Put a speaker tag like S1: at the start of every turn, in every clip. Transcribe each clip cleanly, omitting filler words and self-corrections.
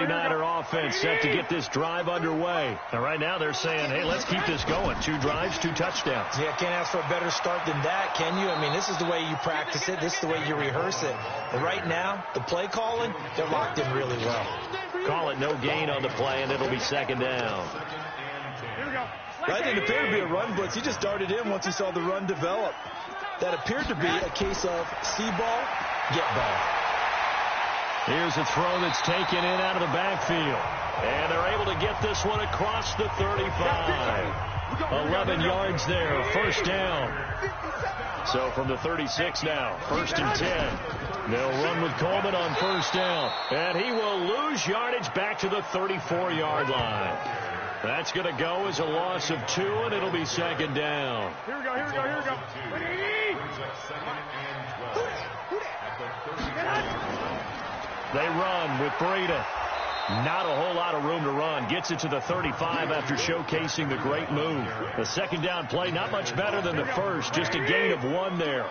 S1: 49er offense set to get this drive underway. And right now they're saying, hey, let's keep this going. 2 drives, 2 touchdowns.
S2: Yeah, can't ask for a better start than that, can you? I mean, this is the way you practice it. This is the way you rehearse it. But right now, the play calling, they're locked in really well.
S1: Call it no gain on the play, and it'll be 2nd down.
S3: That didn't appear to be a run blitz. He just darted in once he saw the run develop. That appeared to be a case of see ball, get ball.
S1: Here's a throw that's taken in out of the backfield. And they're able to get this one across the 35. 11 yards there, 1st down. So from the 36 now, 1st and 10. They'll run with Coleman on 1st down. And he will lose yardage back to the 34-yard line. That's going to go as a loss of 2, and it'll be 2nd down.
S4: Here we go.
S1: They run with Breida. Not a whole lot of room to run. Gets it to the 35 after showcasing the great move. The 2nd down play, not much better than the first. Just a gain of 1 there.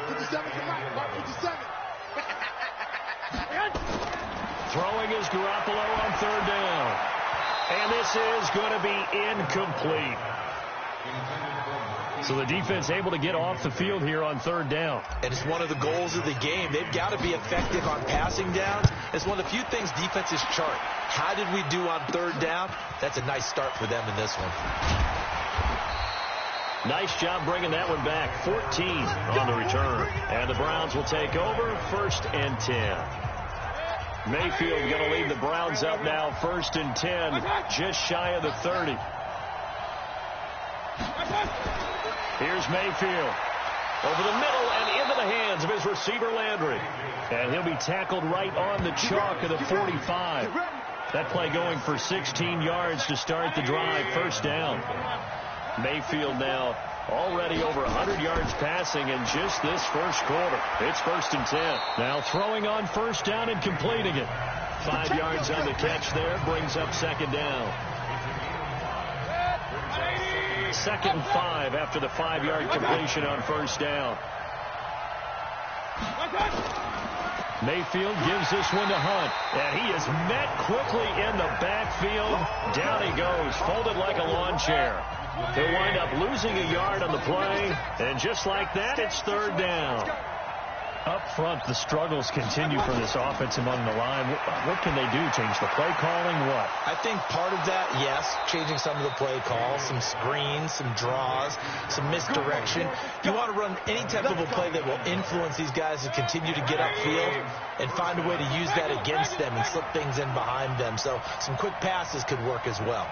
S4: 57.
S1: Throwing is Garoppolo on 3rd down. And this is going to be incomplete. So the defense able to get off the field here on 3rd down.
S2: And it's one of the goals of the game. They've got to be effective on passing downs. It's one of the few things defenses chart. How did we do on 3rd down? That's a nice start for them in this one.
S1: Nice job bringing that one back. 14 on the return. And the Browns will take over 1st and 10. Mayfield going to lead the Browns up now 1st and 10. Just shy of the 30. Here's Mayfield. Over the middle and into the hands of his receiver Landry. And he'll be tackled right on the chalk of the 45. That play going for 16 yards to start the drive. 1st down. Mayfield now already over 100 yards passing in just this 1st quarter. It's 1st and 10. Now throwing on 1st down and completing it. 5 yards on the catch there. Brings up 2nd down. 2nd and 5 after the 5-yard completion on 1st down. Mayfield gives this one to Hunt. And he is met quickly in the backfield. Down he goes, folded like a lawn chair. He'll wind up losing a yard on the play. And just like that, it's 3rd down. Up front, the struggles continue for this offense among the line. What can they do? Change the play calling? What?
S2: I think part of that, yes, changing some of the play calls, some screens, some draws, some misdirection. You want to run any type of a play that will influence these guys to continue to get upfield and find a way to use that against them and slip things in behind them. So some quick passes could work as well.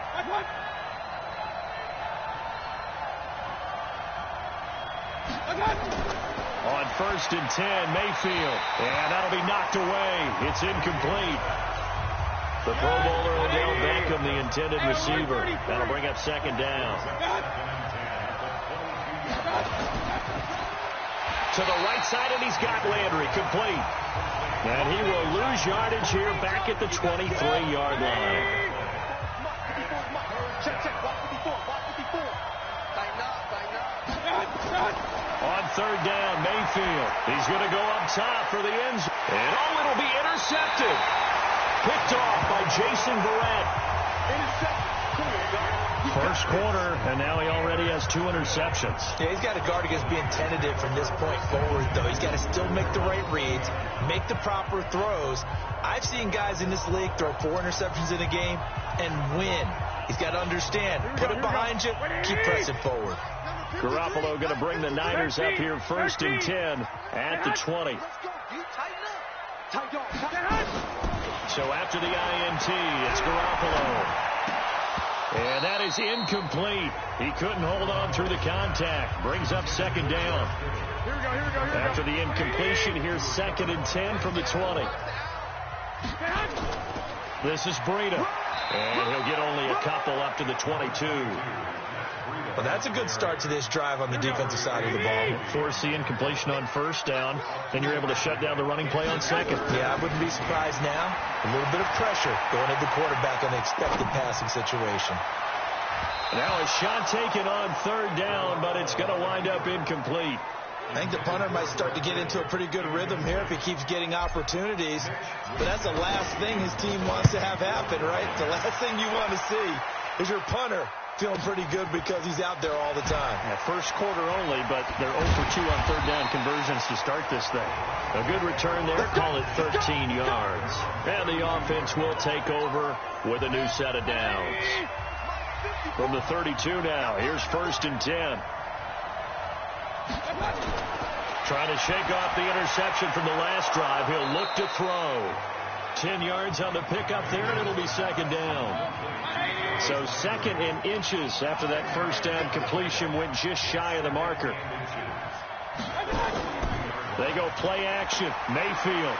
S1: On 1st and 10, Mayfield. And that'll be knocked away. It's incomplete. The Pro Bowler, Odell Beckham, the intended receiver. That'll bring up 2nd down. To the right side, and he's got Landry complete. And he will lose yardage here back at the 23-yard line. On 3rd down, Mayfield. He's going to go up top for the end zone. And it'll be intercepted. Picked off by Jason Verrett. 1st quarter, and now he already has 2 interceptions.
S2: Yeah, he's got to guard against being tentative from this point forward, though. He's got to still make the right reads, make the proper throws. I've seen guys in this league throw 4 interceptions in a game and win. He's got to understand, put it behind you, keep pressing forward.
S1: Garoppolo going to bring the Niners up here 1st and 10 at the 20. So after the INT, it's Garoppolo. And that is incomplete. He couldn't hold on through the contact. Brings up 2nd down. After the incompletion, here's 2nd and 10 from the 20. This is Breida. And he'll get only a couple up to the 22.
S2: Well, that's a good start to this drive on the defensive side of the ball.
S1: Force the incompletion on 1st down. Then you're able to shut down the running play on 2nd.
S2: Yeah, I wouldn't be surprised now. A little bit of pressure going at the quarterback on the expected passing situation.
S1: Now a shot taken on 3rd down, but it's going to wind up incomplete.
S2: I think the punter might start to get into a pretty good rhythm here if he keeps getting opportunities. But that's the last thing his team wants to have happen, right? The last thing you want to see is your punter feeling pretty good because he's out there all the time.
S1: Yeah, first quarter only, but they're 0 for 2 on third down conversions to start this thing. A good return there, call it 13 yards. And the offense will take over with a new set of downs. From the 32 now, here's 1st and 10. Trying to shake off the interception from the last drive. He'll look to throw. 10 yards on the pickup there, and it'll be 2nd down. So 2nd and inches after that first down completion went just shy of the marker. They go play action. Mayfield.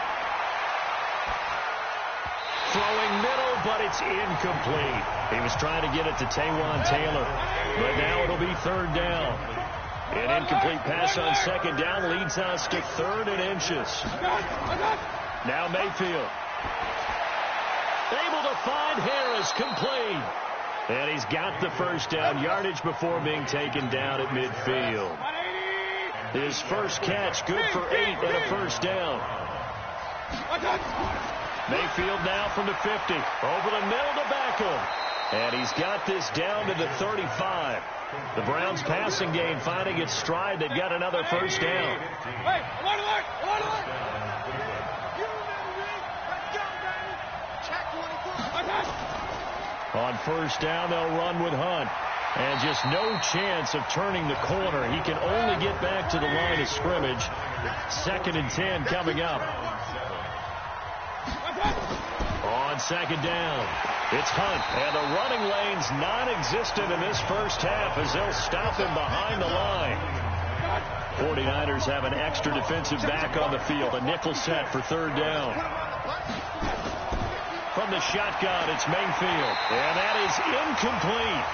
S1: Throwing middle, but it's incomplete. He was trying to get it to Taywan Taylor, but now it'll be 3rd down. An incomplete pass on 2nd down leads us to 3rd and inches. Now Mayfield. Able to find Harris, complete. And he's got the first down yardage before being taken down at midfield. His first catch, good for 8 and a first down. Mayfield now from the 50. Over the middle to Beckham. And he's got this down to the 35. The Browns passing game finding its stride. They've got another first down. On first down, they'll run with Hunt. And just no chance of turning the corner. He can only get back to the line of scrimmage. 2nd and 10 coming up. On 2nd down, it's Hunt. And the running lane's non-existent in this first half as they'll stop him behind the line. 49ers have an extra defensive back on the field. A nickel set for 3rd down. From the shotgun, it's Mayfield. And that is incomplete.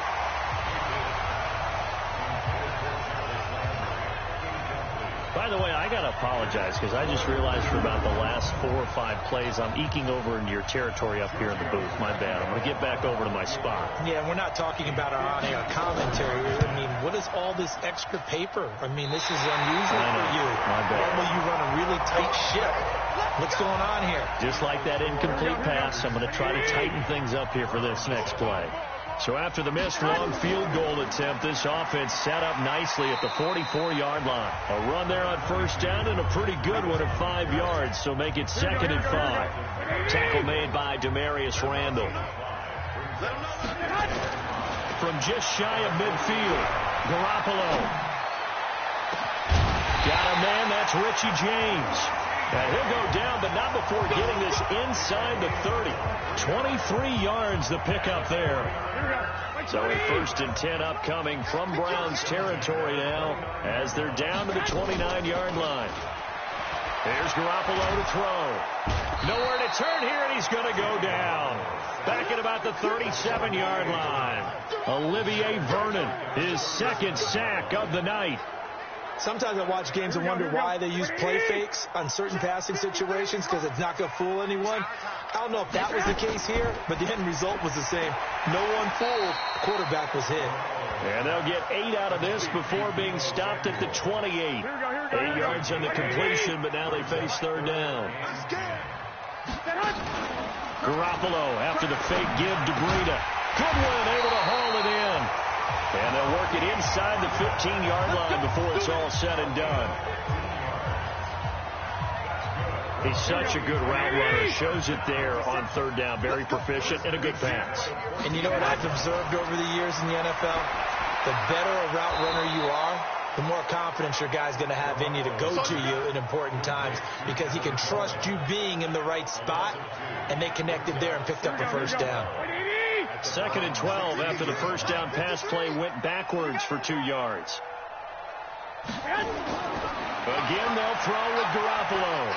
S1: By the way, I got to apologize because I just realized for about the last 4 or 5 plays, I'm eking over into your territory up here in the booth. My bad. I'm going to get back over to my spot.
S2: Yeah, we're not talking about our on-air commentary. I mean, what is all this extra paper? I mean, this is unusual for you.
S1: My bad.
S2: Normally you run a really tight ship. What's going on here?
S1: Just like that incomplete pass, I'm going to try to tighten things up here for this next play. So after the missed long field goal attempt, this offense set up nicely at the 44-yard line. A run there on first down and a pretty good one at 5 yards, so make it 2nd and 5. Tackle made by Demarius Randall. From just shy of midfield, Garoppolo. Got a man, that's Richie James. And he'll go down, but not before getting this inside the 30. 23 yards the pickup there. So a 1st and 10 upcoming from Browns territory now as they're down to the 29-yard line. There's Garoppolo to throw. Nowhere to turn here, and he's going to go down. Back at about the 37-yard line. Olivier Vernon, his 2nd sack of the night.
S2: Sometimes I watch games and wonder why they use play fakes on certain passing situations because it's not going to fool anyone. I don't know if that was the case here, but the end result was the same. No one fooled. Quarterback was hit.
S1: And they'll get 8 out of this before being stopped at the 28. 8 yards on the completion, but now they face 3rd down. Garoppolo after the fake give to Breida. Goodwin able to haul it in. And they'll work it inside the 15-yard line before it's all said and done. He's such a good route runner. Shows it there on 3rd down. Very proficient and a good pass.
S2: And you know what I've observed over the years in the NFL? The better a route runner you are, the more confidence your guy's going to have in you to go to you in important times because he can trust you being in the right spot, and they connected there and picked up a first down.
S1: 2nd and 12 after the first down pass play went backwards for 2 yards. Again, they'll throw with Garoppolo.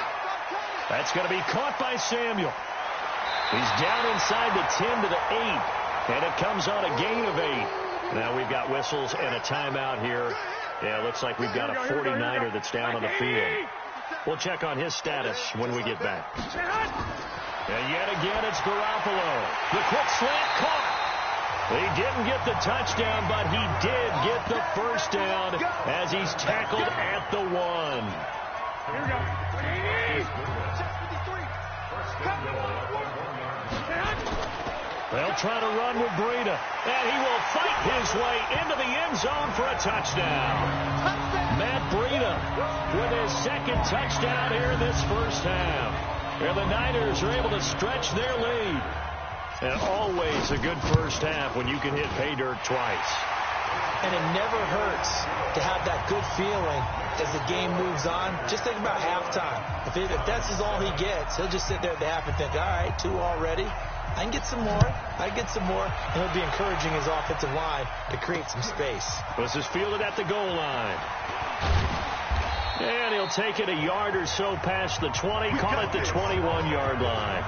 S1: That's going to be caught by Samuel. He's down inside the 10 to the 8, and it comes on a gain of 8. Now we've got whistles and a timeout here. Yeah, it looks like we've got a 49er that's down on the field. We'll check on his status when we get back. And yet again, it's Garoppolo. The quick slant caught. He didn't get the touchdown, but he did get the first down as he's tackled at the 1.
S4: Here we go.
S1: They'll try to run with Breida, and he will fight his way into the end zone for a touchdown. Matt Breida with his second touchdown here in this first half. And the Niners are able to stretch their lead. And always a good first half when you can hit pay dirt twice.
S2: And it never hurts to have that good feeling as the game moves on. Just think about halftime. If that's all he gets, he'll just sit there at the half and think, all right, 2 already. I can get some more. I can get some more. And he'll be encouraging his offensive line to create some space.
S1: This is fielded at the goal line. And he'll take it a yard or so past the 20. Call it the 21-yard line.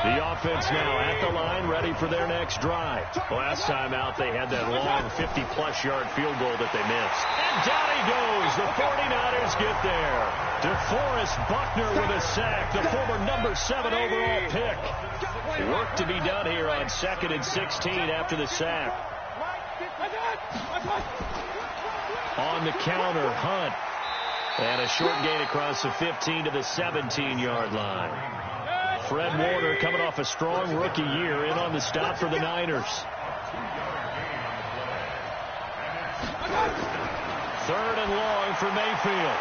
S1: The offense now at the line, ready for their next drive. Last time out, they had that long 50-plus-yard field goal that they missed. And down he goes. The 49ers get there. DeForest Buckner with a sack, the former number 7 overall pick. Work to be done here on 2nd and 16 after the sack. On the counter, Hunt. And a short gain across the 15 to the 17-yard line. Fred Warner coming off a strong rookie year in on the stop for the Niners. 3rd and long for Mayfield.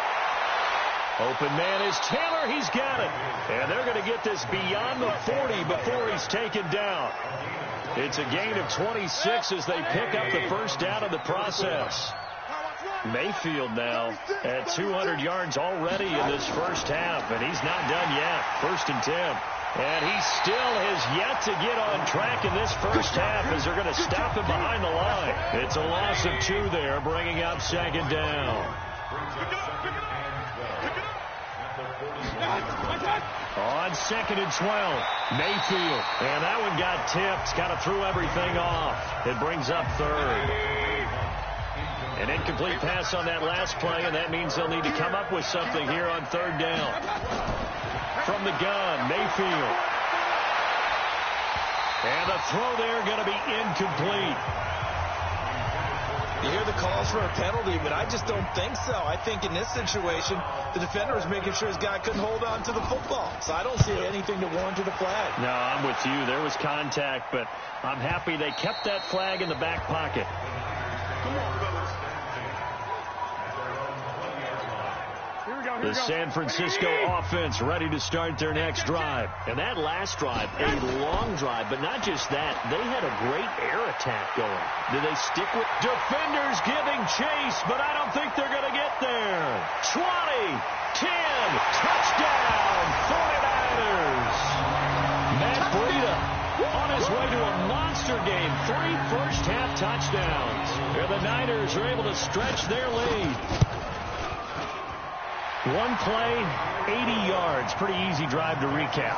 S1: Open man is Taylor. He's got it. And they're going to get this beyond the 40 before he's taken down. It's a gain of 26 as they pick up the first down in the process. Mayfield now at 200 yards already in this first half, and he's not done yet. 1st and 10. And he still has yet to get on track in this first half as they're going to stop him behind the line. It's a loss of 2 there, bringing up 2nd down. On 2nd and 12, Mayfield. And that one got tipped, kind of threw everything off. It brings up 3rd. An incomplete pass on that last play, and that means they'll need to come up with something here on 3rd down. From the gun, Mayfield. And the throw there going to be incomplete.
S2: You hear the calls for a penalty, but I just don't think so. I think in this situation, the defender was making sure his guy couldn't hold on to the football. So I don't see anything to warrant the flag.
S1: No, I'm with you. There was contact, but I'm happy they kept that flag in the back pocket. The San Francisco offense ready to start their next drive. And that last drive, a long drive, but not just that. They had a great air attack going. Do they stick with defenders giving chase, but I don't think they're going to get there. 20, 10, touchdown, 49ers. Matt Breida on his way to a monster game. 3 first-half touchdowns. And the Niners are able to stretch their lead. One play, 80 yards. Pretty easy drive to recap.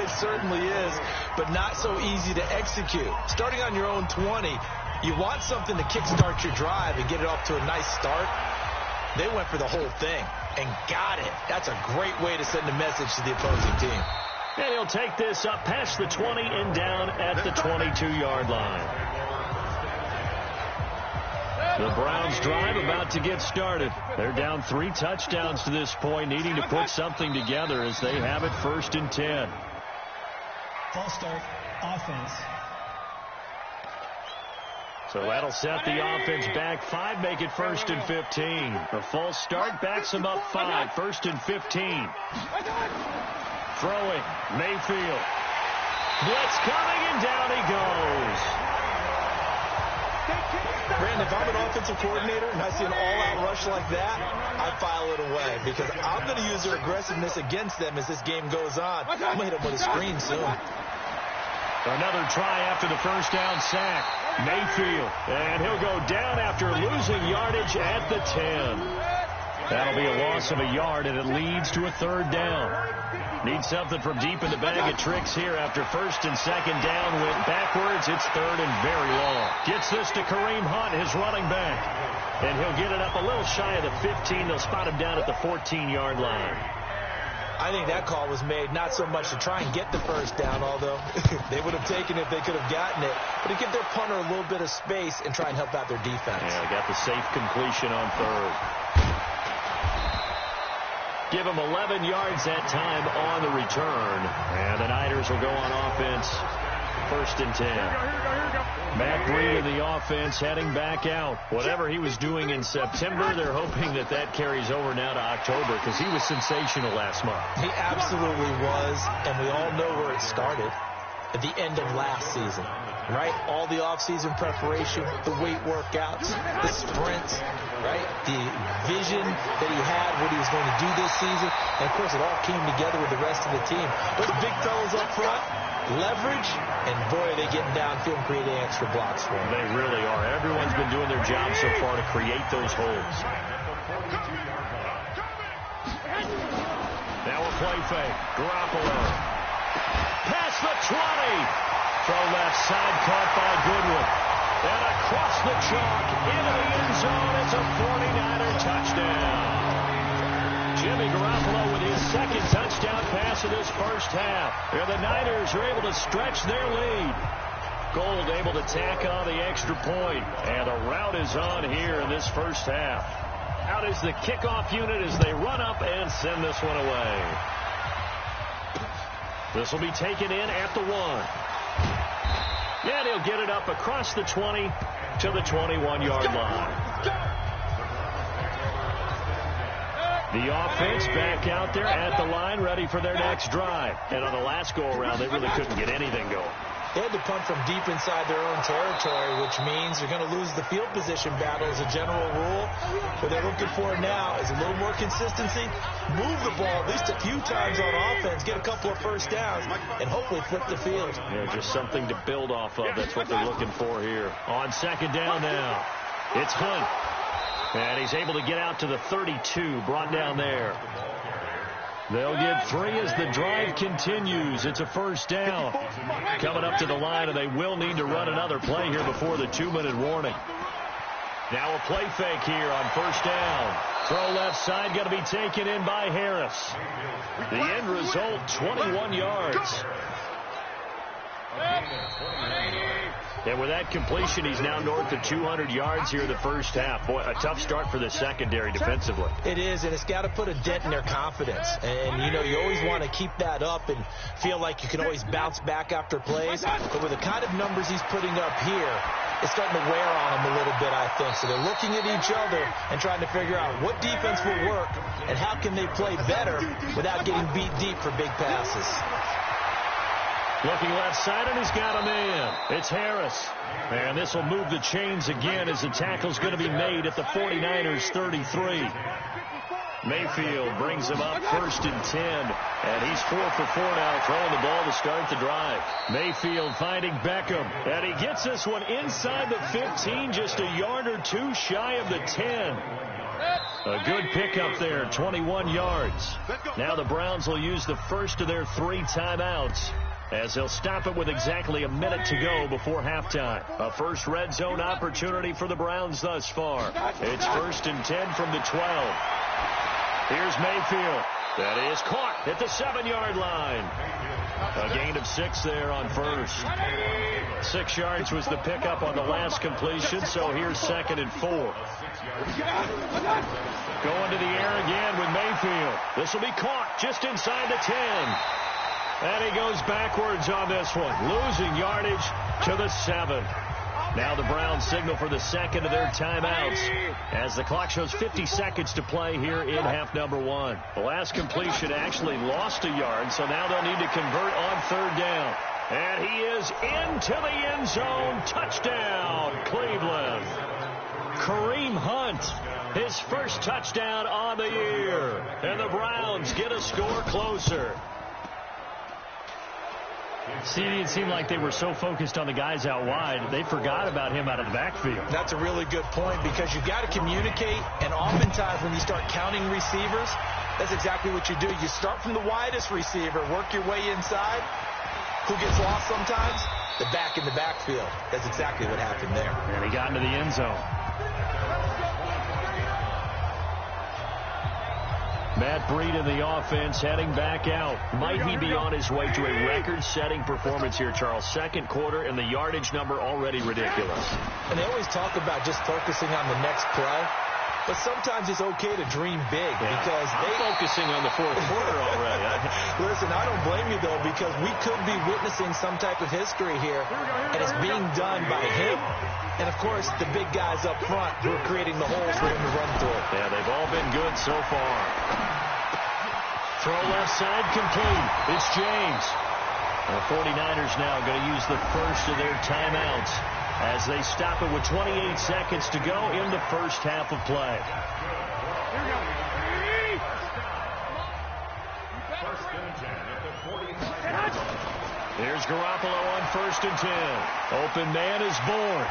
S2: It certainly is, but not so easy to execute. Starting on your own 20, you want something to kickstart your drive and get it off to a nice start. They went for the whole thing and got it. That's a great way to send a message to the opposing team.
S1: And he'll take this up past the 20 and down at the 22-yard line. The Browns drive about to get started. They're down 3 touchdowns to this point, needing to put something together as they have it 1st and 10.
S5: False start, offense.
S1: So that'll set the offense back 5, make it 1st and 15. The false start backs them up 5, 1st and 15. Throwing, Mayfield. Blitz coming, and down he goes.
S2: Brandon, if I'm an offensive coordinator and I see an all-out rush like that, I file it away because I'm going to use their aggressiveness against them as this game goes on. I'm going to hit them with a screen soon.
S1: Another try after the first down sack. Mayfield, and he'll go down after losing yardage at the 10. That'll be a loss of a yard, and it leads to a 3rd down. Need something from deep in the bag of tricks here after 1st and 2nd down. Went backwards. It's 3rd and very long. Gets this to Kareem Hunt, his running back. And he'll get it up a little shy of the 15. They'll spot him down at the 14-yard line.
S2: I think that call was made not so much to try and get the first down, although they would have taken it if they could have gotten it, but to give their punter a little bit of space and try and help out their defense.
S1: Yeah, they got the safe completion on third. Give them 11 yards that time on the return. And the Niners will go on offense. 1st and 10. Matt Breida, the offense, heading back out. Whatever he was doing in September, they're hoping that that carries over now to October because he was sensational last month.
S2: He absolutely was, and we all know where it started. At the end of last season, right? All the offseason preparation, the weight workouts, the sprints, right? The vision that he had, what he was going to do this season. And, of course, it all came together with the rest of the team. Those big fellas up front, leverage, and, boy, are they getting downfield and creating extra blocks for him.
S1: They really are. Everyone's been doing their job so far to create those holes. Now a play fake. Garoppolo. Past the 20. Throw left side, caught by Goodwin. And across the chalk, into the end zone. It's a 49er touchdown. Jimmy Garoppolo with his second touchdown pass of this first half. And the Niners are able to stretch their lead. Gold able to tack on the extra point. And the rout is on here in this first half. Out is the kickoff unit as they run up and send this one away. This will be taken in at the 1. And he'll get it up across the 20 to the 21-yard line. The offense back out there at the line, ready for their next drive. And on the last go-around, they really couldn't get anything going.
S2: They had to punt from deep inside their own territory, which means they're going to lose the field position battle as a general rule. What they're looking for now is a little more consistency, move the ball at least a few times on offense, get a couple of first downs, and hopefully flip the field.
S1: Yeah, just something to build off of. That's what they're looking for here. On 2nd down now, it's Hunt. And he's able to get out to the 32, brought down there. They'll get 3 as the drive continues. It's a first down. Coming up to the line, and they will need to run another play here before the 2-minute warning. Now a play fake here on 1st down. Throw left side, going to be taken in by Harris. The end result, 21 yards. And with that completion, he's now north of 200 yards here in the first half. Boy, a tough start for the secondary defensively.
S2: It is, and it's got to put a dent in their confidence. And, you know, you always want to keep that up and feel like you can always bounce back after plays. But with the kind of numbers he's putting up here, it's starting to wear on them a little bit, I think. So they're looking at each other and trying to figure out what defense will work and how can they play better without getting beat deep for big passes.
S1: Looking left side, and he's got a man. It's Harris. And this will move the chains again as the tackle's going to be made at the 49ers' 33. Mayfield brings him up 1st and 10. And he's 4 for 4 now, throwing the ball to start the drive. Mayfield finding Beckham. And he gets this one inside the 15, just a yard or 2 shy of the 10. A good pickup there, 21 yards. Now the Browns will use the first of their 3 timeouts, as they'll stop it with exactly a minute to go before halftime. A first red zone opportunity for the Browns thus far. It's 1st and 10 from the 12. Here's Mayfield. That is caught at the 7-yard line. A gain of 6 there on first. 6 yards was the pickup on the last completion, so here's 2nd and 4. Going to the air again with Mayfield. This will be caught just inside the 10. And he goes backwards on this one, losing yardage to the 7. Now the Browns signal for the second of their timeouts as the clock shows 50 seconds to play here in half number 1. The last completion actually lost a yard, so now they'll need to convert on 3rd down. And he is into the end zone. Touchdown, Cleveland. Kareem Hunt, his first touchdown on the year. And the Browns get a score closer.
S5: CD, it seemed like they were so focused on the guys out wide, they forgot about him out of the backfield.
S2: That's a really good point, because you've got to communicate, and oftentimes when you start counting receivers, that's exactly what you do. You start from the widest receiver, work your way inside. Who gets lost sometimes? The back in the backfield. That's exactly what happened there.
S5: And he got into the end zone.
S1: Matt Breed in the offense heading back out. Might he be on his way to a record-setting performance here, Charles? Second quarter and the yardage number already ridiculous.
S2: And they always talk about just focusing on the next play. But sometimes it's okay to dream big because
S1: they're focusing on the fourth quarter already.
S2: Listen, I don't blame you, though, because we could be witnessing some type of history here, and it's being done by him and, of course, the big guys up front who are creating the holes for him to run through.
S1: Yeah, they've all been good so far. Throw left side complete. It's James. The 49ers now going to use the first of their timeouts as they stop it with 28 seconds to go in the first half of play. Here's Garoppolo on 1st and 10. Open man is born.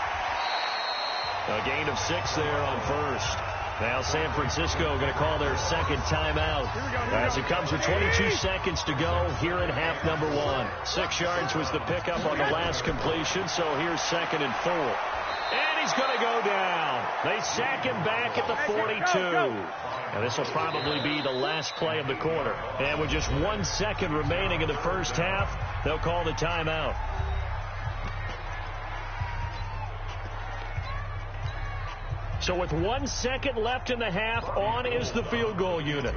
S1: A gain of 6 there on first. Now San Francisco going to call their second timeout as it comes with 22 seconds to go here in half number 1. 6 yards was the pickup on the last completion, so here's 2nd and 4. And he's going to go down. They sack him back at the 42. And this will probably be the last play of the quarter. And with just 1 second remaining in the first half, they'll call the timeout. So with 1 second left in the half, on is the field goal unit.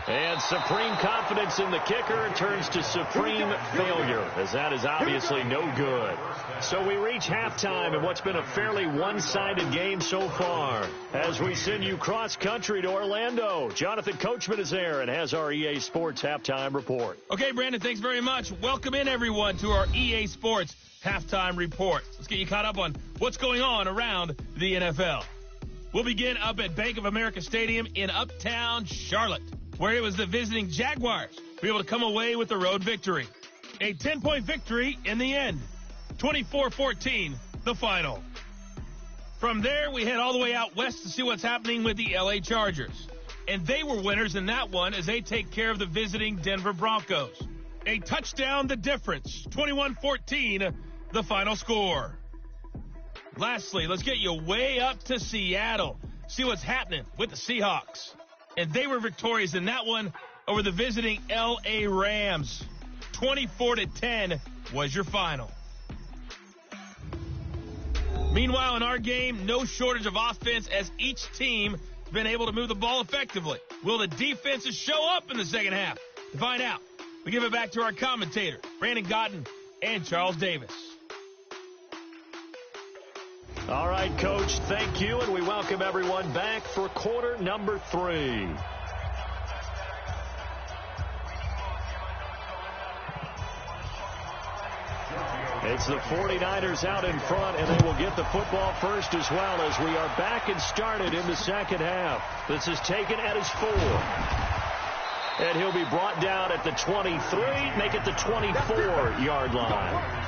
S1: And supreme confidence in the kicker turns to supreme failure, as that is obviously no good. So we reach halftime in what's been a fairly one-sided game so far. As we send you cross-country to Orlando, Jonathan Coachman is there and has our EA Sports halftime report.
S6: Okay, Brandon, thanks very much. Welcome in, everyone, to our EA Sports halftime report. Let's get you caught up on what's going on around the NFL. We'll begin up at Bank of America Stadium in Uptown Charlotte, where it was the visiting Jaguars were able to come away with the road victory. A 10-point victory in the end. 24-14, the final. From there, we head all the way out west to see what's happening with the LA Chargers. And they were winners in that one as they take care of the visiting Denver Broncos. A touchdown, the difference. 21-14, the final score. Lastly, let's get you way up to Seattle. See what's happening with the Seahawks. And they were victorious in that one over the visiting L.A. Rams. 24-10 was your final. Meanwhile, in our game, no shortage of offense as each team has been able to move the ball effectively. Will the defenses show up in the second half? To find out, we give it back to our commentators, Brandon Gotten and Charles Davis.
S1: All right, Coach, thank you, and we welcome everyone back for quarter number 3. It's the 49ers out in front, and they will get the football first as well as we are back and started in the second half. This is taken at his 4. And he'll be brought down at the 23, make it the 24-yard line.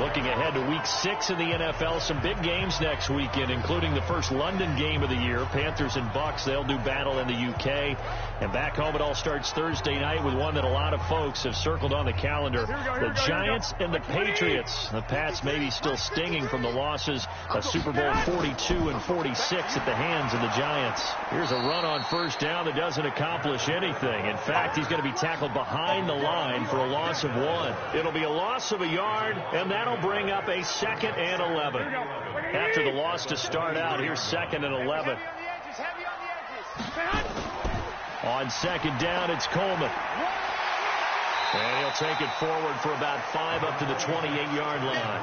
S1: Looking ahead to Week 6 in the NFL, some big games next weekend, including the first London game of the year. Panthers and Bucks, they'll do battle in the UK. And back home, it all starts Thursday night with one that a lot of folks have circled on the calendar. The Giants and the Patriots. The Pats maybe still stinging from the losses of Super Bowl 42 and 46 at the hands of the Giants. Here's a run on first down that doesn't accomplish anything. In fact, he's going to be tackled behind the line for a loss of 1. It'll be a loss of a yard, and that'll bring up a 2nd and 11. After the loss to start out, here's 2nd and 11. On second down, it's Coleman. And he'll take it forward for about 5 up to the 28-yard line.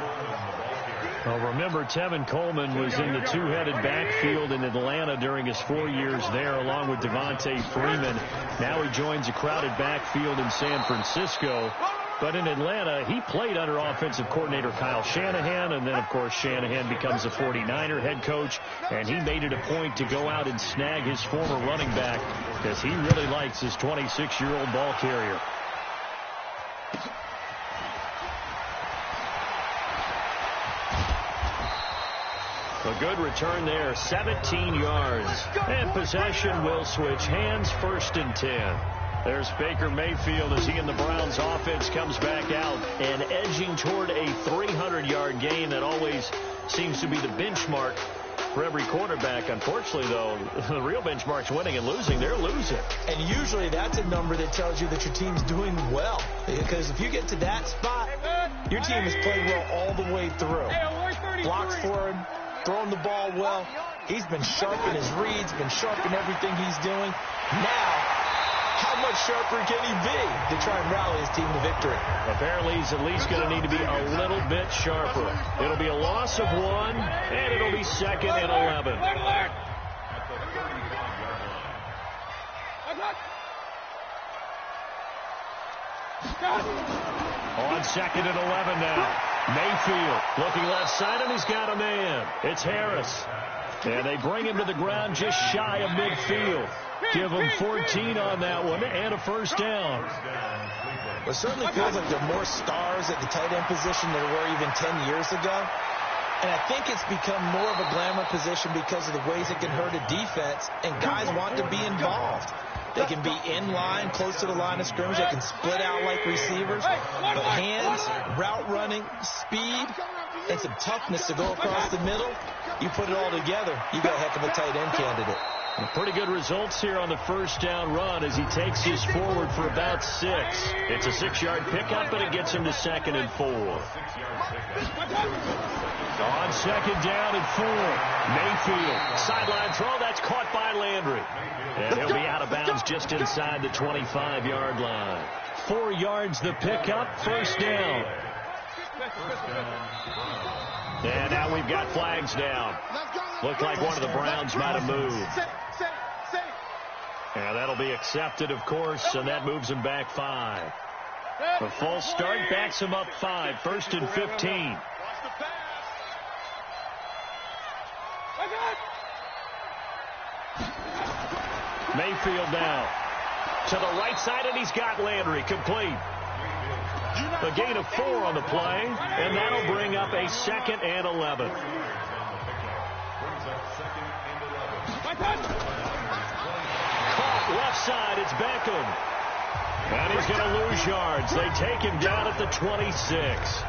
S1: Well, remember, Tevin Coleman was in the two-headed backfield in Atlanta during his 4 years there, along with Devontae Freeman. Now he joins a crowded backfield in San Francisco. But in Atlanta, he played under offensive coordinator Kyle Shanahan, and then, of course, Shanahan becomes a 49er head coach, and he made it a point to go out and snag his former running back because he really likes his 26-year-old ball carrier. A good return there, 17 yards. And possession will switch hands, 1st and 10. There's Baker Mayfield as he and the Browns offense comes back out and edging toward a 300-yard gain that always seems to be the benchmark for every quarterback. Unfortunately, though, the real benchmark's winning and losing. They're losing.
S2: And usually that's a number that tells you that your team's doing well. Because if you get to that spot, your team has played well all the way through. Blocks for him, throwing the ball well. He's been sharp in his reads, been sharp in everything he's doing. Now, how much sharper can he be to try and rally his team to victory?
S1: Apparently, he's at least going to need to be a little bit sharper. It'll be a loss of 1, and it'll be 2nd and 11. On 2nd and 11 now. Mayfield looking left side, and he's got a man. It's Harris. And they bring him to the ground just shy of midfield. Give him 14 on that one and a first down.
S2: It certainly feels like there are more stars at the tight end position than there were even 10 years ago. And I think it's become more of a glamour position because of the ways it can hurt a defense, and guys want to be involved. They can be in line, close to the line of scrimmage. They can split out like receivers. But hands, route running, speed, and some toughness to go across the middle, you put it all together, you got a heck of a tight end candidate.
S1: And pretty good results here on the first down run as he takes his forward for about 6. It's a 6-yard pickup, and it gets him to 2nd and 4. On 2nd down and 4, Mayfield. Sideline throw, that's caught by Landry. And he'll be out of bounds just inside the 25-yard line. 4 yards the pickup, first down. And now we've got flags down. Looked like one of the Browns might have moved. And that'll be accepted, of course, and that moves him back 5. The false start backs him up 5, 1st and 15. Mayfield now to the right side, and he's got Landry complete. A gain of 4 on the play, and that'll bring up a 2nd and 11. Caught left side, it's Beckham. And he's going to lose yards. They take him down at the 26.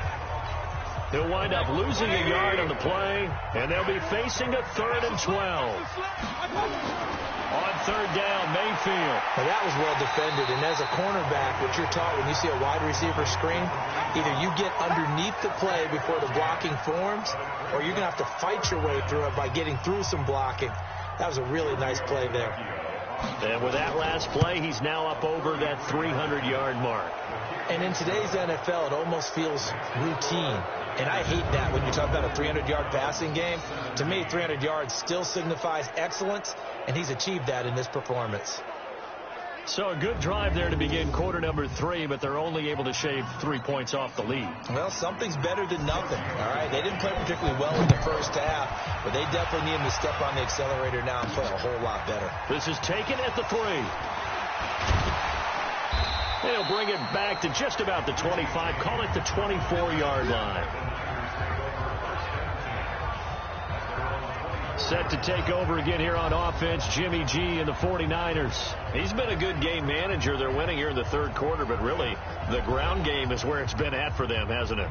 S1: He'll wind up losing a yard on the play, and they'll be facing a 3rd and 12. On 3rd down, Mayfield.
S2: Well, that was well defended, and as a cornerback, what you're taught when you see a wide receiver screen, either you get underneath the play before the blocking forms, or you're going to have to fight your way through it by getting through some blocking. That was a really nice play there.
S1: And with that last play, he's now up over that 300-yard mark.
S2: And in today's NFL, it almost feels routine. And I hate that when you talk about a 300-yard passing game. To me, 300 yards still signifies excellence, and he's achieved that in this performance.
S1: So a good drive there to begin quarter number 3, but they're only able to shave 3 points off the lead.
S2: Well, something's better than nothing, all right? They didn't play particularly well in the first half, but they definitely need him to step on the accelerator now and play a whole lot better.
S1: This is taken at the 3. They'll bring it back to just about the 25, call it the 24-yard line. Set to take over again here on offense, Jimmy G and the 49ers. He's been a good game manager. They're winning here in the 3rd quarter, but really the ground game is where it's been at for them, hasn't it?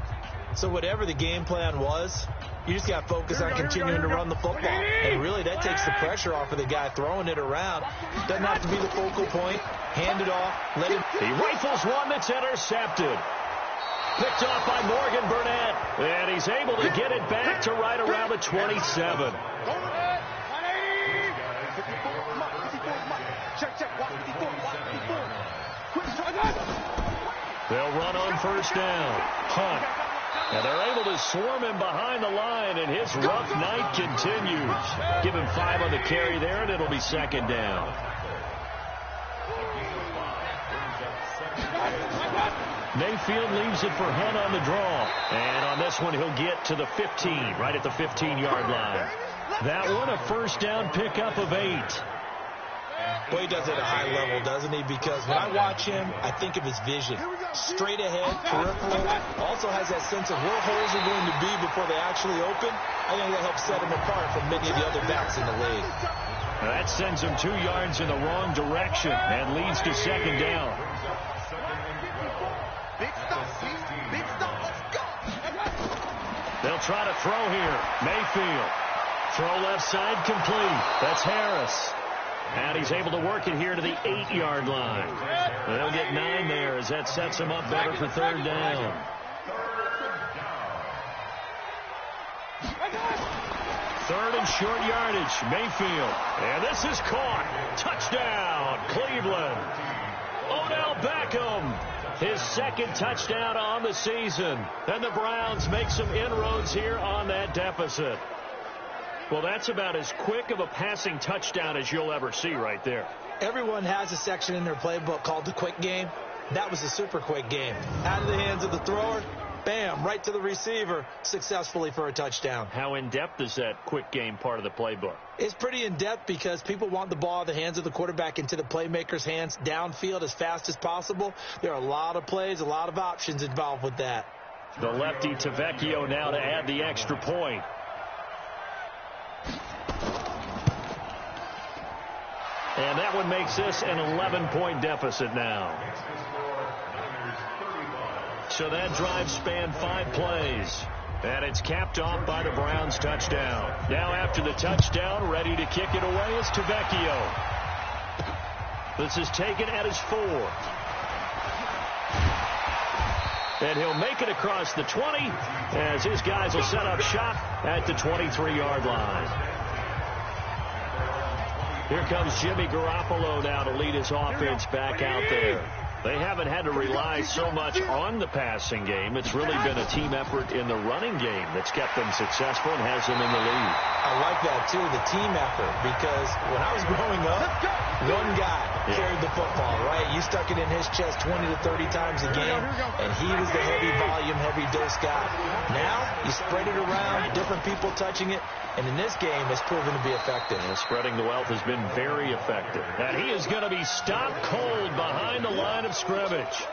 S2: So whatever the game plan was, you just got to focus on continuing to run the football. And really that takes the pressure off of the guy throwing it around. Doesn't have to be the focal point. Hand it off. Let him.
S1: He rifles one that's intercepted. Picked off by Morgan Burnett. And he's able to get it back to right around the 27. They'll run on first down. Hunt. And they're able to swarm him behind the line, and his rough night continues. Give him 5 on the carry there, and it'll be 2nd down. Mayfield leaves it for Hunt on the draw. And on this one, he'll get to the 15, right at the 15-yard line. That one, a first down pickup of 8.
S2: Well, he does it at a high level, doesn't he? Because when I watch him, I think of his vision. Straight ahead, peripheral. Also has that sense of where holes are going to be before they actually open. I think that helps set him apart from many of the other backs in the league.
S1: That sends him 2 yards in the wrong direction and leads to second down. They'll try to throw here. Mayfield. Throw left side complete. That's Harris. And he's able to work it here to the 8-yard line. They'll get 9 there as that sets him up better for third down. Third and short yardage. Mayfield. And this is caught. Touchdown, Cleveland. Odell Beckham. His second touchdown on the season. And the Browns make some inroads here on that deficit. Well, that's about as quick of a passing touchdown as you'll ever see right there.
S2: Everyone has a section in their playbook called the quick game. That was a super quick game. Out of the hands of the thrower, bam, right to the receiver, successfully for a touchdown.
S1: How in-depth is that quick game part of the playbook?
S2: It's pretty in-depth because people want the ball in the hands of the quarterback into the playmaker's hands downfield as fast as possible. There are a lot of plays, a lot of options involved with that.
S1: The lefty Tavecchio now to add the extra point. And that one makes this an 11-point deficit now. So that drive spanned 5 plays. And it's capped off by the Browns' touchdown. Now after the touchdown, ready to kick it away is Tavecchio. This is taken at his 4. And he'll make it across the 20 as his guys will set up shop at the 23-yard line. Here comes Jimmy Garoppolo now to lead his offense back out there. They haven't had to rely so much on the passing game. It's really been a team effort in the running game that's kept them successful and has them in the lead.
S2: I like that, too, the team effort, because when I was growing up, one guy carried the football, right? You stuck it in his chest 20 to 30 times a game, and he was the heavy volume, heavy dose guy. Now, you spread it around, different people touching it, and in this game, it's proven to be effective.
S1: And spreading the wealth has been very effective. And he is going to be stopped cold behind the line of scrimmage.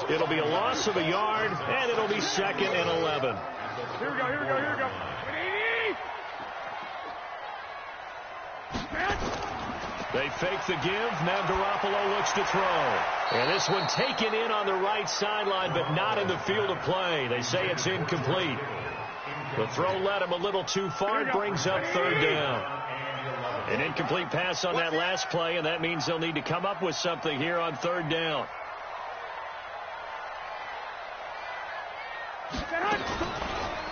S1: It'll be a loss of a yard, and it'll be 2nd and 11.
S4: Here we go, here we go, here we go.
S1: They fake the give. Now Garoppolo looks to throw. And this one taken in on the right sideline, but not in the field of play. They say it's incomplete. The throw led him a little too far. It brings up third down. An incomplete pass on that last play, and that means they'll need to come up with something here on third down.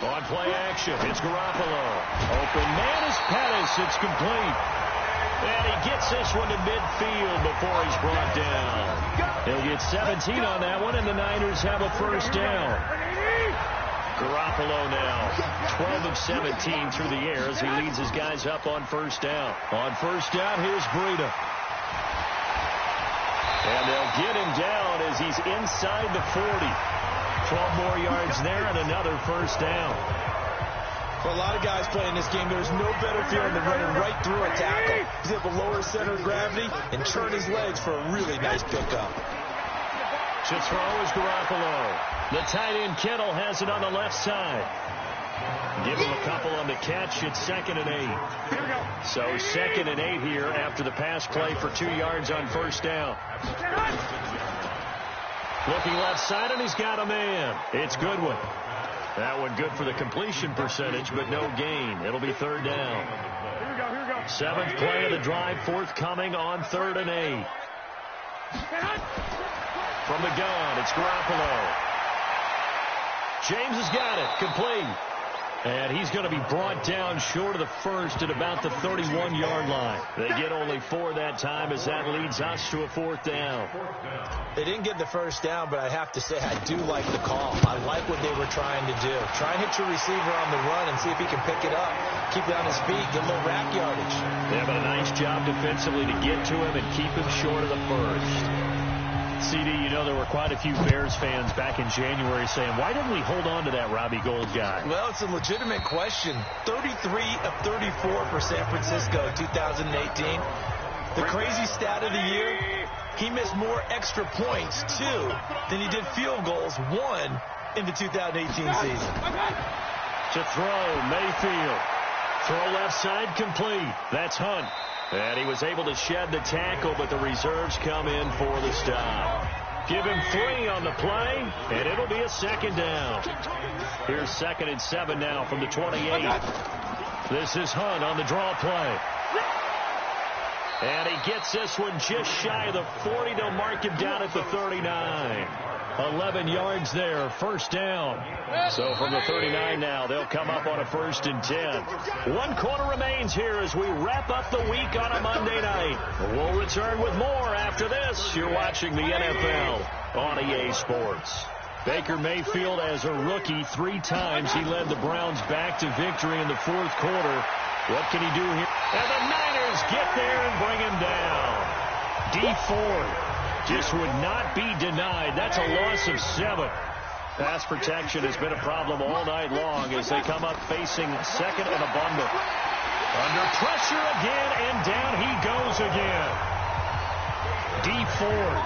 S1: On play action, it's Garoppolo. Open man is Pettis. It's complete. And he gets this one to midfield before he's brought down. He'll get 17 on that one, and the Niners have a first down. Garoppolo now 12 of 17 through the air as he leads his guys up on first down. On first down, here's Breida. And they'll get him down as he's inside the 40. 12 more yards there and another first down.
S2: For a lot of guys playing this game, there's no better feeling than running right through a tackle. He's able to lower center of gravity and turn his legs for a really nice pickup.
S1: To throw is Garoppolo. The tight end Kittle has it on the left side. Give him a couple on the catch. It's 2nd and 8. So 2nd and 8 here after the pass play for 2 yards on first down. Looking left side, and he's got a man. It's Goodwin. That one good for the completion percentage, but no gain. It'll be third down.
S4: Here we go, here we go.
S1: 7th play of the drive, forthcoming on 3rd and 8. From the gun, it's Garoppolo. James has got it. Complete. And he's going to be brought down short of the first at about the 31-yard line. They get only 4 that time as that leads us to a 4th down.
S2: They didn't get the first down, but I have to say I do like the call. I like what they were trying to do. Try and hit your receiver on the run and see if he can pick it up. Keep it on his feet, get a little rack yardage.
S1: They have a nice job defensively to get to him and keep him short of the first. CD, you know there were quite a few Bears fans back in January saying, why didn't we hold on to that Robbie Gould guy?
S2: Well, it's a legitimate question. 33 of 34 for San Francisco in 2018. The crazy stat of the year, he missed more extra points, 2, than he did field goals, 1 in the 2018 season.
S1: To throw, Mayfield. Throw left side complete. That's Hunt. And he was able to shed the tackle, but the reserves come in for the stop. Give him 3 on the play, and it'll be a second down. Here's 2nd and 7 now from the 28. This is Hunt on the draw play. And he gets this one just shy of the 40. They'll mark him down at the 39. 11 yards there, first down. So from the 39 now, they'll come up on a 1st and 10. 1 quarter remains here as we wrap up the week on a Monday night. We'll return with more after this. You're watching the NFL on EA Sports. Baker Mayfield, as a rookie, 3 times he led the Browns back to victory in the 4th quarter. What can he do here? And the Niners get there and bring him down. D Ford just would not be denied. That's a loss of 7. Pass protection has been a problem all night long as they come up facing 2nd and a bundle. Under pressure again, and down he goes again. D Ford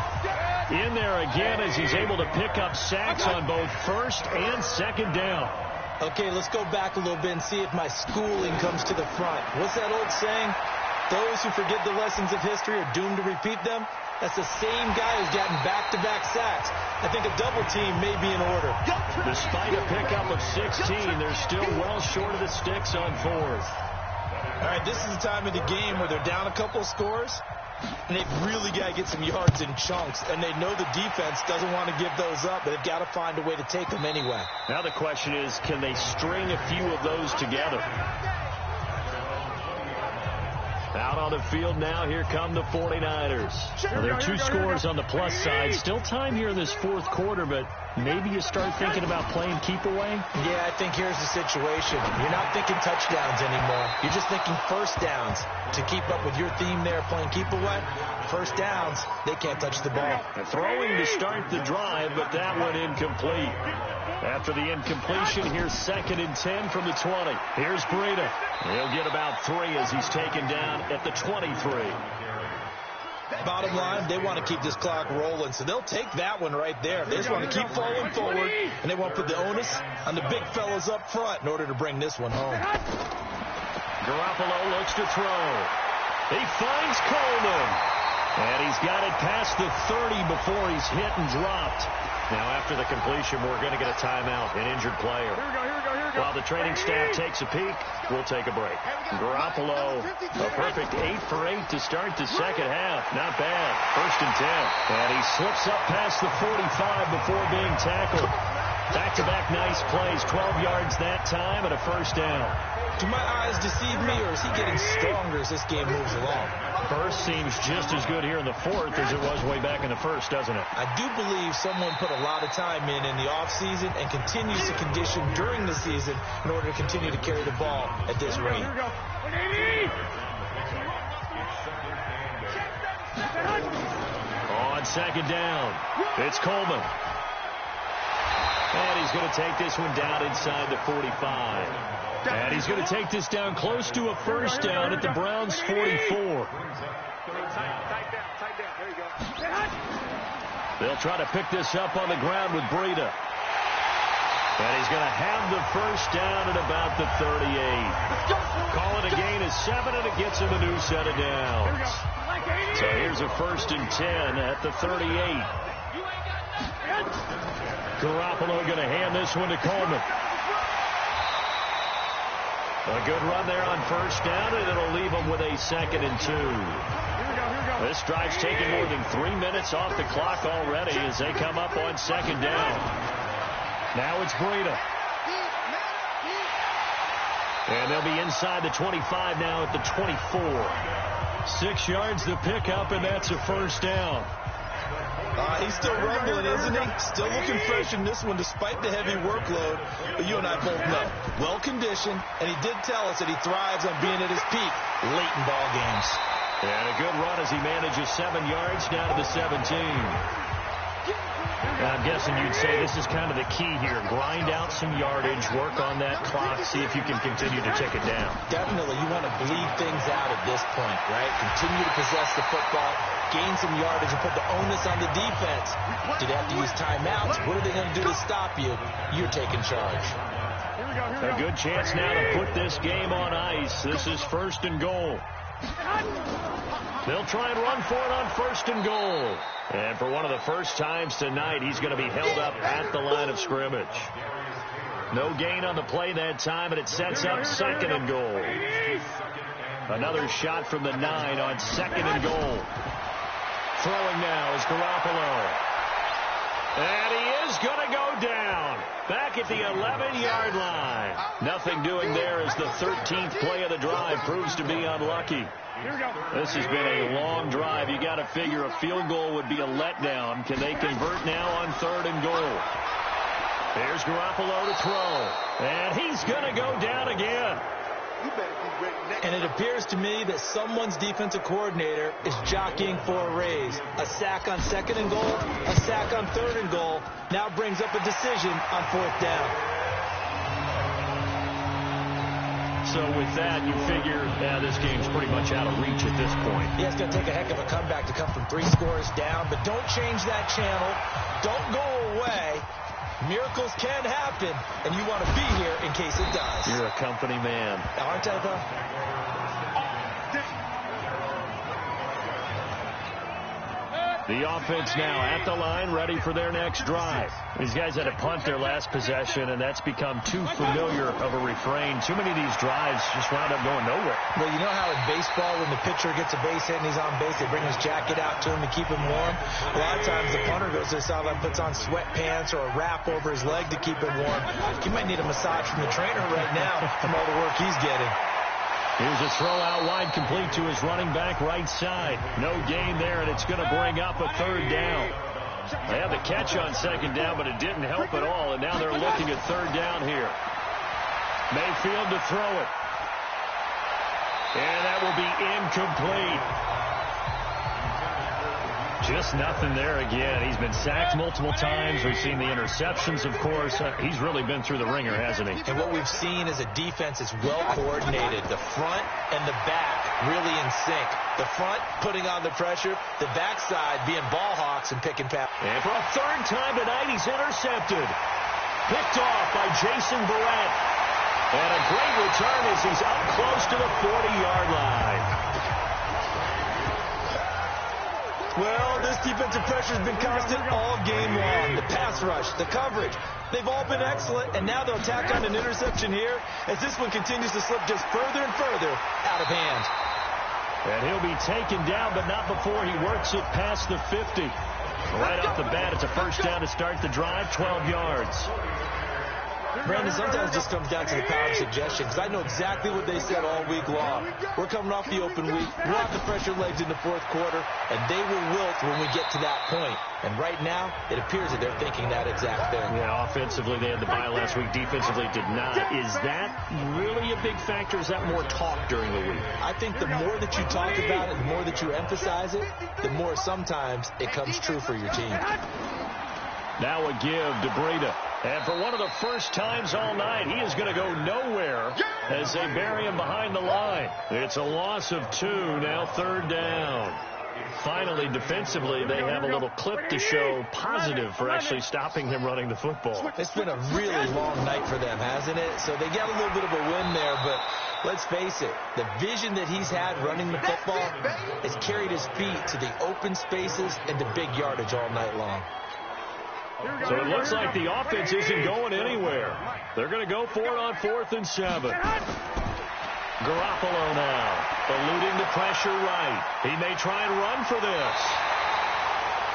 S1: in there again as he's able to pick up sacks on both 1st and 2nd down.
S2: Okay, let's go back a little bit and see if my schooling comes to the front. What's that old saying? Those who forget the lessons of history are doomed to repeat them. That's the same guy who's gotten back-to-back sacks. I think a double team may be in order.
S1: Despite a pickup of 16, they're still well short of the sticks on 4th.
S3: All right, this is the time of the game where they're down a couple scores, and they've really got to get some yards in chunks, and they know the defense doesn't want to give those up, but they've got to find a way to take them anyway.
S1: Now the question is, can they string a few of those together? Out on the field now, here come the 49ers. Well, there are 2 scores on the plus side. Still time here in this 4th quarter, but maybe you start thinking about playing keep away?
S2: Yeah, I think here's the situation. You're not thinking touchdowns anymore. You're just thinking first downs. To keep up with your theme there, playing keep away, first downs, they can't touch the ball.
S1: Throwing to start the drive, but that one incomplete. After the incompletion, here's 2nd and 10 from the 20. Here's Breida. He'll get about 3 as he's taken down at the 23.
S3: Bottom line, they want to keep this clock rolling, so they'll take that one right there. They just want to keep falling forward, and they want to put the onus on the big fellas up front in order to bring this one home.
S1: Garoppolo looks to throw. He finds Coleman. And he's got it past the 30 before he's hit and dropped. Now, after the completion, we're going to get a timeout, an injured player. While the training staff takes a peek, we'll take a break. Garoppolo, a perfect 8 for 8 to start the 2nd half. Not bad. 1st and 10. And he slips up past the 45 before being tackled. Back-to-back nice plays. 12 yards that time and a 1st down.
S3: Do my eyes deceive me, or is he getting stronger as this game moves along?
S1: First seems just as good here in the 4th as it was way back in the 1st, doesn't it?
S3: I do believe someone put a lot of time in the offseason and continues to condition during the season in order to continue to carry the ball at this rate.
S1: On 2nd down, it's Coleman. And he's going to take this one down inside the 45. And he's going to take this down close to a 1st down at the Browns' 44. They'll try to pick this up on the ground with Breida. And he's going to have the 1st down at about the 38. Call it a gain of 7, and it gets him a new set of downs. So here's a 1st and 10 at the 38. Garoppolo going to hand this one to Coleman. A good run there on 1st down, and it'll leave him with a 2nd and 2. This drive's taking more than 3 minutes off the clock already as they come up on 2nd down. Now it's Breida. And they'll be inside the 25 now at the 24. 6 yards the pickup, and that's a 1st down.
S3: He's still rumbling, isn't he? Still looking fresh in this one despite the heavy workload. But you and I both know, well-conditioned, and he did tell us that he thrives on being at his peak late in ball games.
S1: And a good run as he manages 7 yards down to the 17. And I'm guessing you'd say this is kind of the key here. Grind out some yardage, work on that clock, see if you can continue to take it down.
S2: Definitely. You want to bleed things out at this point, right? Continue to possess the football, gain some yardage, and put the onus on the defense. Do they have to use timeouts? What are they going to do to stop you? You're taking charge.
S1: A good chance now to put this game on ice. This is 1st and goal. They'll try and run for it on 1st and goal. And for one of the first times tonight, he's going to be held up at the line of scrimmage. No gain on the play that time, and it sets up 2nd and goal. Another shot from the 9 on 2nd and goal. Throwing now is Garoppolo. And he is going to go down. Back at the 11-yard line. Nothing doing there as the 13th play of the drive proves to be unlucky. This has been a long drive. You got to figure a field goal would be a letdown. Can they convert now on 3rd and goal? Here's Garoppolo to throw. And he's going to go down again.
S2: And it appears to me that someone's defensive coordinator is jockeying for a raise. A sack on 2nd and goal, a sack on 3rd and goal, now brings up a decision on 4th down.
S1: So with that, you figure, this game's pretty much out of reach at this point.
S2: Yeah, it's going to take a heck of a comeback to come from 3 scores down, but don't change that channel. Don't go away. Miracles can happen, and you want to be here in case it does.
S1: You're a company man.
S2: Aren't I, though?
S1: The offense now at the line, ready for their next drive. These guys had to punt their last possession, and that's become too familiar of a refrain. Too many of these drives just wound up going nowhere.
S2: Well, you know how in baseball, when the pitcher gets a base hit and he's on base, they bring his jacket out to him to keep him warm? A lot of times the punter goes to the sideline, puts on sweatpants or a wrap over his leg to keep him warm. He might need a massage from the trainer right now from all the work he's getting.
S1: Here's a throw out wide, complete to his running back right side. No gain there, and it's going to bring up a 3rd down. They had the catch on 2nd down, but it didn't help at all, and now they're looking at 3rd down here. Mayfield to throw it. And that will be incomplete. Just nothing there again. He's been sacked multiple times. We've seen the interceptions, of course. He's really been through the ringer, hasn't he?
S2: And what we've seen is a defense that's well coordinated. The front and the back really in sync. The front putting on the pressure. The backside being ball hawks and picking pass.
S1: And for a 3rd time tonight, he's intercepted. Picked off by Jason Barrett. And a great return as he's up close to the 40-yard line.
S2: Well, this defensive pressure has been constant all game long. The pass rush, the coverage, they've all been excellent, and now they'll tack on an interception here as this one continues to slip just further and further out of hand.
S1: And he'll be taken down, but not before he works it past the 50. Right off the bat, it's a 1st down to start the drive, 12 yards.
S2: Brandon, sometimes this comes down to the power of suggestion, because I know exactly what they said all week long. We're coming off the open week. We'll have the pressure legs in the 4th quarter, and they will wilt when we get to that point. And right now, it appears that they're thinking that exact thing.
S1: Yeah, offensively, they had the bye last week. Defensively, did not. Is that really a big factor? Is that more talk during the week?
S2: I think the more that you talk about it, the more that you emphasize it, the more sometimes it comes true for your team.
S1: Now a give to Breida. And for one of the first times all night, he is going to go nowhere as they bury him behind the line. It's a loss of 2, now 3rd down. Finally, defensively, they have a little clip to show positive for actually stopping him running the football.
S2: It's been a really long night for them, hasn't it? So they got a little bit of a win there, but let's face it, the vision that he's had running the football has carried his feet to the open spaces and the big yardage all night long.
S1: So it looks like the offense isn't going anywhere. They're going to go for it on 4th and 7. Garoppolo now, eluding the pressure right. He may try and run for this.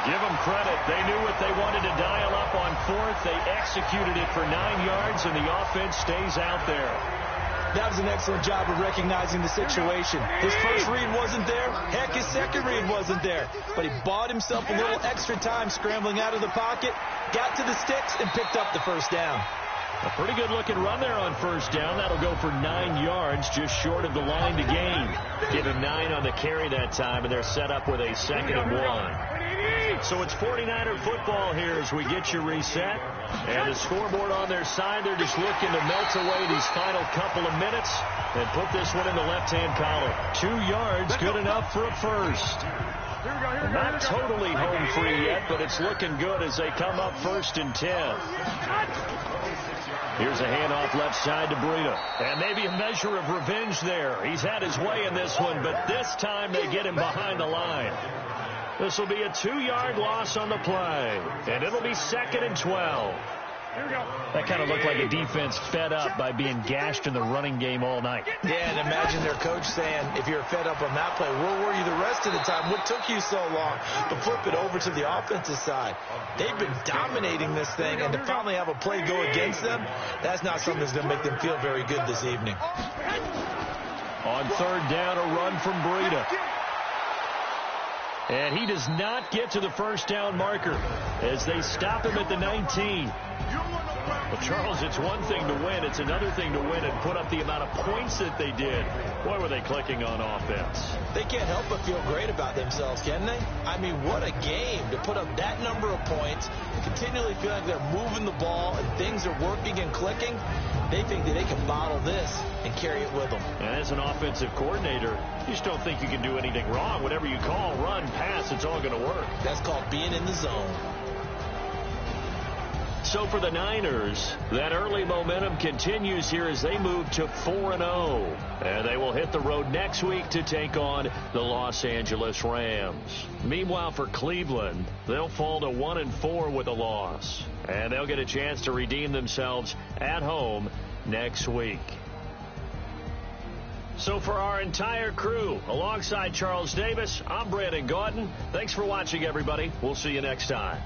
S1: Give them credit. They knew what they wanted to dial up on 4th. They executed it for 9 yards, and the offense stays out there.
S2: That was an excellent job of recognizing the situation. His first read wasn't there. Heck, his second read wasn't there. But he bought himself a little extra time scrambling out of the pocket, got to the sticks, and picked up the 1st down.
S1: A pretty good-looking run there on 1st down. That'll go for 9 yards, just short of the line to gain. Give him 9 on the carry that time, and they're set up with a 2nd and 1. So it's 49er football here as we get you reset. And the scoreboard on their side, they're just looking to melt away these final couple of minutes and put this one in the left-hand column. 2 yards, good enough for a 1st. Not totally home free yet, but it's looking good as they come up 1st and 10. Here's a handoff left side to Breida. And maybe a measure of revenge there. He's had his way in this one, but this time they get him behind the line. This will be a 2-yard loss on the play, and it'll be 2nd and 12.
S5: That kind of looked like a defense fed up by being gashed in the running game all night.
S2: Yeah, and imagine their coach saying, if you're fed up on that play, where were you the rest of the time? What took you so long to flip it over to the offensive side? They've been dominating this thing, and to finally have a play go against them, that's not something that's going to make them feel very good this evening.
S1: On 3rd down, a run from Breida. And he does not get to the first down marker as they stop him at the 19. Well, Charles, it's one thing to win. It's another thing to win and put up the amount of points that they did. Boy, were they clicking on offense.
S2: They can't help but feel great about themselves, can they? I mean, what a game to put up that number of points, continually feel like they're moving the ball and things are working and clicking. They think that they can bottle this and carry it with them.
S1: And as an offensive coordinator, you just don't think you can do anything wrong. Whatever you call, run, pass, it's all going to work.
S2: That's called being in the zone.
S1: So for the Niners, that early momentum continues here as they move to 4-0. And they will hit the road next week to take on the Los Angeles Rams. Meanwhile, for Cleveland, they'll fall to 1-4 with a loss. And they'll get a chance to redeem themselves at home next week. So for our entire crew, alongside Charles Davis, I'm Brandon Gaudin. Thanks for watching, everybody. We'll see you next time.